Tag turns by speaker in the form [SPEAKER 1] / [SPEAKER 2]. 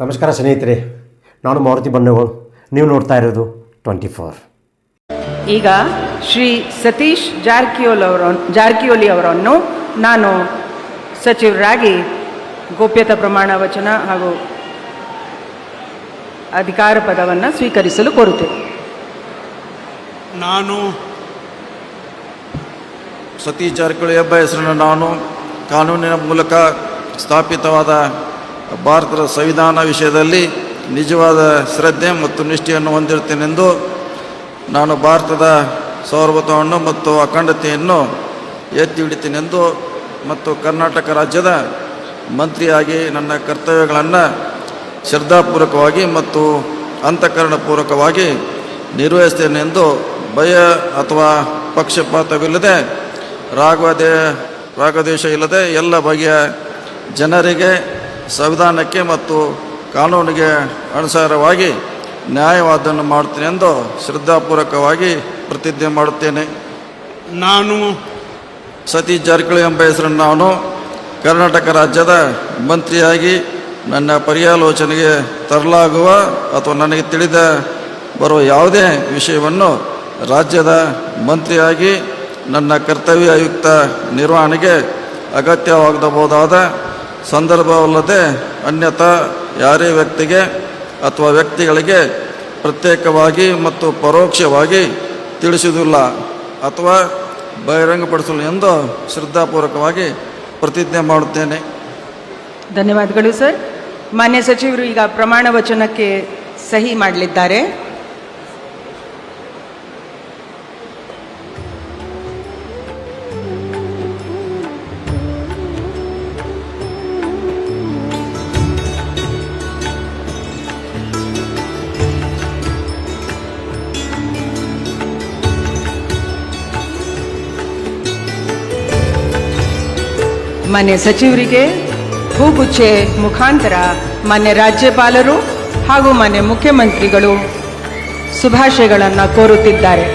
[SPEAKER 1] ನಮಸ್ಕಾರ ಸ್ನೇಹಿತರೆ, ನಾನು ಮಾರುತಿ ಬನ್ನಗೋಳ್. ನೀವು ನೋಡ್ತಾ ಇರೋದು 24.
[SPEAKER 2] ಈಗ ಶ್ರೀ ಸತೀಶ್ ಜಾರಕಿಹೊಳಿ ಅವರನ್ನು ನಾನು ಸಚಿವರಾಗಿ ಗೋಪ್ಯತಾ ಪ್ರಮಾಣ ವಚನ ಹಾಗೂ ಅಧಿಕಾರ ಪದವನ್ನು ಸ್ವೀಕರಿಸಲು ಕೋರುತ್ತೇನೆ.
[SPEAKER 3] ನಾನು ಸತೀಶ್ ಜಾರಕಿಹೊಳಿ ಎಂಬ ಹೆಸರನ್ನು ನಾನು ಕಾನೂನಿನ ಮೂಲಕ ಸ್ಥಾಪಿತವಾದ ಭಾರತದ ಸಂವಿಧಾನ ವಿಷಯದಲ್ಲಿ ನಿಜವಾದ ಶ್ರದ್ಧೆ ಮತ್ತು ನಿಷ್ಠೆಯನ್ನು ಹೊಂದಿರುತ್ತೇನೆಂದು ನಾನು ಭಾರತದ ಸಾರ್ವಭೌಮತ್ವವನ್ನು ಮತ್ತು ಅಖಂಡತೆಯನ್ನು ಎತ್ತಿ ಹಿಡಿತೇನೆಂದು ಮತ್ತು ಕರ್ನಾಟಕ ರಾಜ್ಯದ ಮಂತ್ರಿಯಾಗಿ ನನ್ನ ಕರ್ತವ್ಯಗಳನ್ನು ಶ್ರದ್ಧಾಪೂರ್ವಕವಾಗಿ ಮತ್ತು ಅಂತಃಕರಣಪೂರ್ವಕವಾಗಿ ನಿರ್ವಹಿಸ್ತೇನೆಂದು ಭಯ ಅಥವಾ ಪಕ್ಷಪಾತವಿಲ್ಲದೆ ರಾಗದ್ವೇಷ ಇಲ್ಲದೆ ಎಲ್ಲ ಬಗೆಯ ಜನರಿಗೆ ಸಂವಿಧಾನಕ್ಕೆ ಮತ್ತು ಕಾನೂನಿಗೆ ಅನುಸಾರವಾಗಿ ನ್ಯಾಯವಾದವನ್ನು ಮಾಡುತ್ತೇನೆ ಎಂದು ಶ್ರದ್ಧಾಪೂರ್ವಕವಾಗಿ ಪ್ರತಿಜ್ಞೆ ಮಾಡುತ್ತೇನೆ.
[SPEAKER 4] ನಾನು
[SPEAKER 3] ಸತೀಶ್ ಜಾರಕಿಹೊಳಿ ಎಂಬ ಹೆಸರನ್ನು ನಾನು ಕರ್ನಾಟಕ ರಾಜ್ಯದ ಮಂತ್ರಿಯಾಗಿ ನನ್ನ ಪರ್ಯಾಲೋಚನೆಗೆ ತರಲಾಗುವ ಅಥವಾ ನನಗೆ ತಿಳಿದ ಬರುವ ಯಾವುದೇ ವಿಷಯವನ್ನು ರಾಜ್ಯದ ಮಂತ್ರಿಯಾಗಿ ನನ್ನ ಕರ್ತವ್ಯಯುಕ್ತ ನಿರ್ವಹಣೆಗೆ ಅಗತ್ಯವಾಗಬಹುದಾದ ಸಂದರ್ಭವಲ್ಲದೆ ಅನ್ಯಥಾ ಯಾರೇ ವ್ಯಕ್ತಿಗೆ ಅಥವಾ ವ್ಯಕ್ತಿಗಳಿಗೆ ಪ್ರತ್ಯೇಕವಾಗಿ ಮತ್ತು ಪರೋಕ್ಷವಾಗಿ ತಿಳಿಸುವುದಿಲ್ಲ ಅಥವಾ ಬಹಿರಂಗಪಡಿಸಲು ಎಂದು ಶ್ರದ್ಧಾಪೂರ್ವಕವಾಗಿ ಪ್ರತಿಜ್ಞೆ ಮಾಡುತ್ತೇನೆ.
[SPEAKER 2] ಧನ್ಯವಾದಗಳು ಸರ್. ಮಾನ್ಯ ಸಚಿವರು ಈಗ ಪ್ರಮಾಣ ವಚನಕ್ಕೆ ಸಹಿ ಮಾಡಲಿದ್ದಾರೆ. ಮಾನ್ಯ ಸಚಿವರಿಗೆ ಹೂಗುಚ್ಚೆ ಮುಖಾಂತರ ಮಾನ್ಯ ರಾಜ್ಯಪಾಲರು ಹಾಗೂ ಮಾನ್ಯ ಮುಖ್ಯಮಂತ್ರಿಗಳು ಶುಭಾಶಯಗಳನ್ನು ಕೋರುತ್ತಿದ್ದಾರೆ.